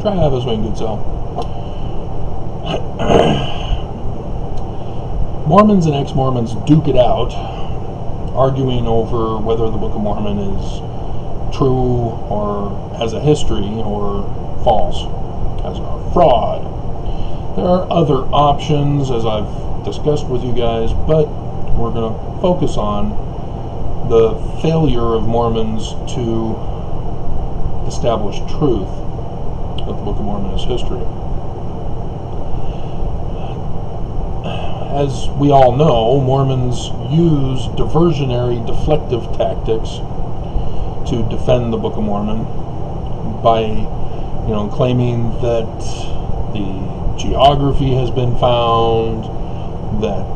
Travis Wayne Goodsell. Mormons and ex-Mormons duke it out, arguing over whether the Book of Mormon is true or as a history or false as a fraud. There are other options, as I've discussed with you guys, but we're going to focus on the failure of Mormons to establish truth that the Book of Mormon is history. As we all know, Mormons use diversionary, deflective tactics to defend the Book of Mormon by, claiming that the geography has been found, that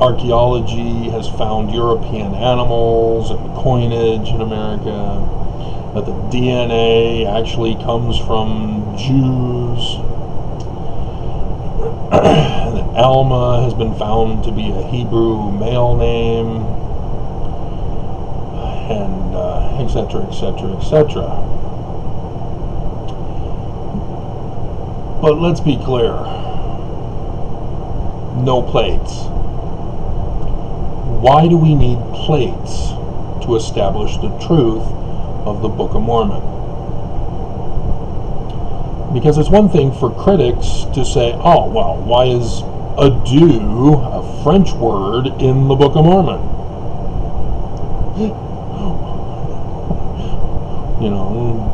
archaeology has found European animals and coinage in America, that the DNA actually comes from Jews, that Alma has been found to be a Hebrew male name, and etc., etc., etc. But let's be clear, no plates. Why do we need plates to establish the truth of the Book of Mormon? Because it's one thing for critics to say, oh, well, why is adieu a French word in the Book of Mormon?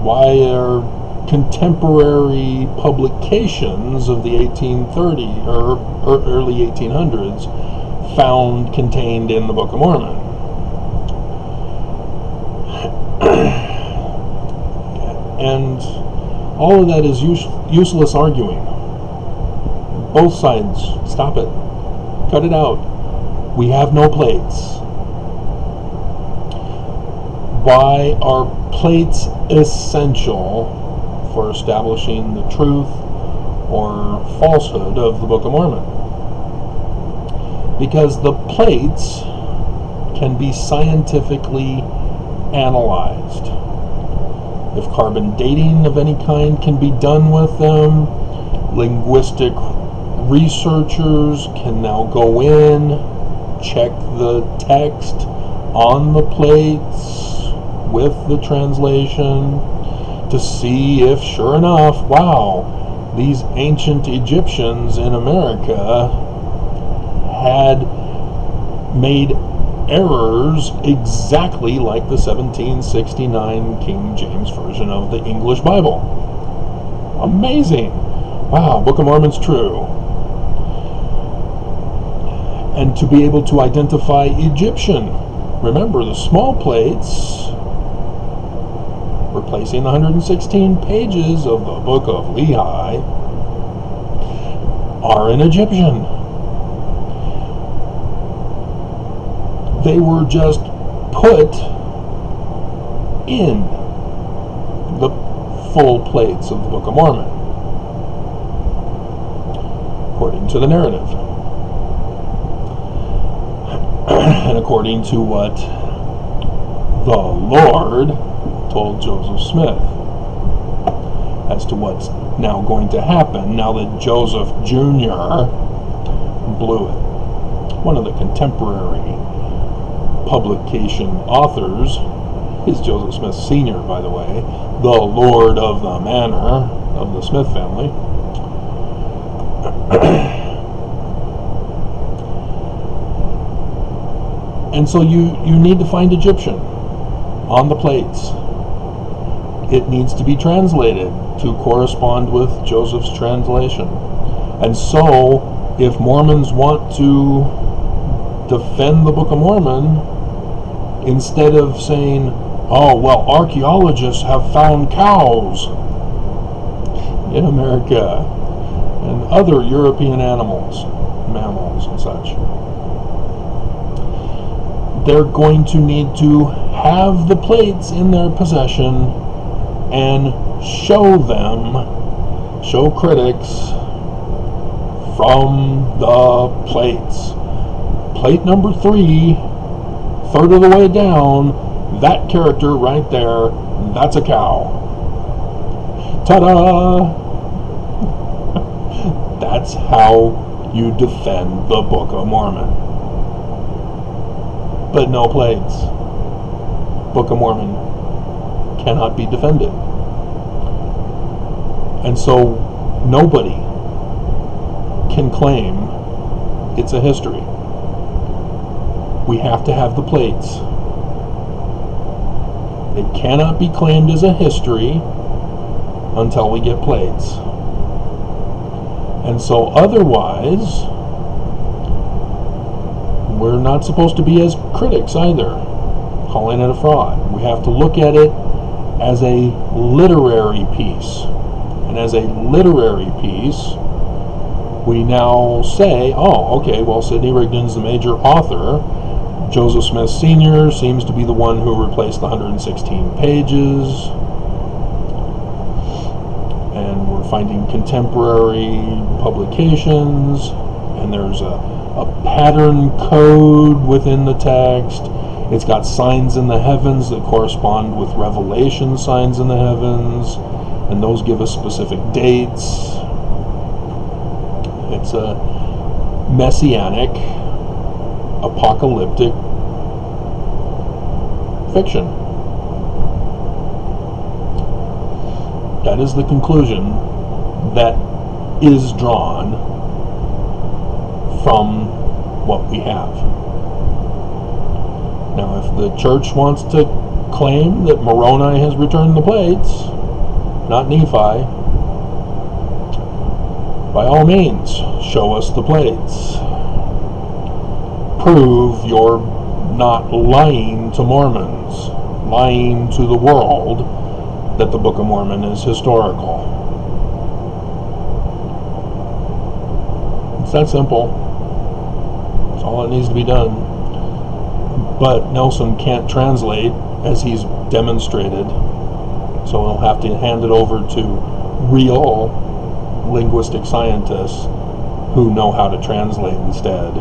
Why are contemporary publications of the 1830s or early 1800s found contained in the Book of Mormon? And all of that is useless arguing. Both sides, stop it. Cut it out. We have no plates. Why are plates essential for establishing the truth or falsehood of the Book of Mormon? Because the plates can be scientifically analyzed. If carbon dating of any kind can be done with them, linguistic researchers can now go in, check the text on the plates with the translation to see if, sure enough, wow, these ancient Egyptians in America had made errors exactly like the 1769 King James Version of the English Bible. Amazing. Wow, Book of Mormon's true. And to be able to identify Egyptian. Remember, the small plates replacing 116 pages of the Book of Lehi are in Egyptian. They were just put in the full plates of the Book of Mormon, according to the narrative. And according to what the Lord told Joseph Smith as to what's now going to happen now that Joseph Jr. blew it. One of the contemporary publication authors is Joseph Smith Sr., by the way, the Lord of the Manor of the Smith family. And so you need to find Egyptian on the plates. It needs to be translated to correspond with Joseph's translation. And so, if Mormons want to defend the Book of Mormon, instead of saying, oh, well, archaeologists have found cows in America and other European mammals and such, they're going to need to have the plates in their possession and show critics from the plates. Plate number 3, third of the way down, that character right there, that's a cow. Ta-da! That's how you defend the Book of Mormon. But no plagues. Book of Mormon cannot be defended. And so nobody can claim it's a history. We have to have the plates. It cannot be claimed as a history until we get plates. And so otherwise, we're not supposed to be as critics either, calling it a fraud. We have to look at it as a literary piece. And as a literary piece, we now say, oh, okay, well, Sidney Rigdon's the major author. Joseph Smith Sr. seems to be the one who replaced the 116 pages. And we're finding contemporary publications, and there's a pattern code within the text. It's got signs in the heavens that correspond with Revelation signs in the heavens, and those give us specific dates. It's a messianic, apocalyptic fiction. That is the conclusion that is drawn from what we have. Now, if the church wants to claim that Moroni has returned the plates, not Nephi, by all means, show us the plates. Prove you're not lying to Mormons, lying to the world that the Book of Mormon is historical. It's that simple. That's all that needs to be done. But Nelson can't translate as he's demonstrated, so he'll have to hand it over to real linguistic scientists who know how to translate instead.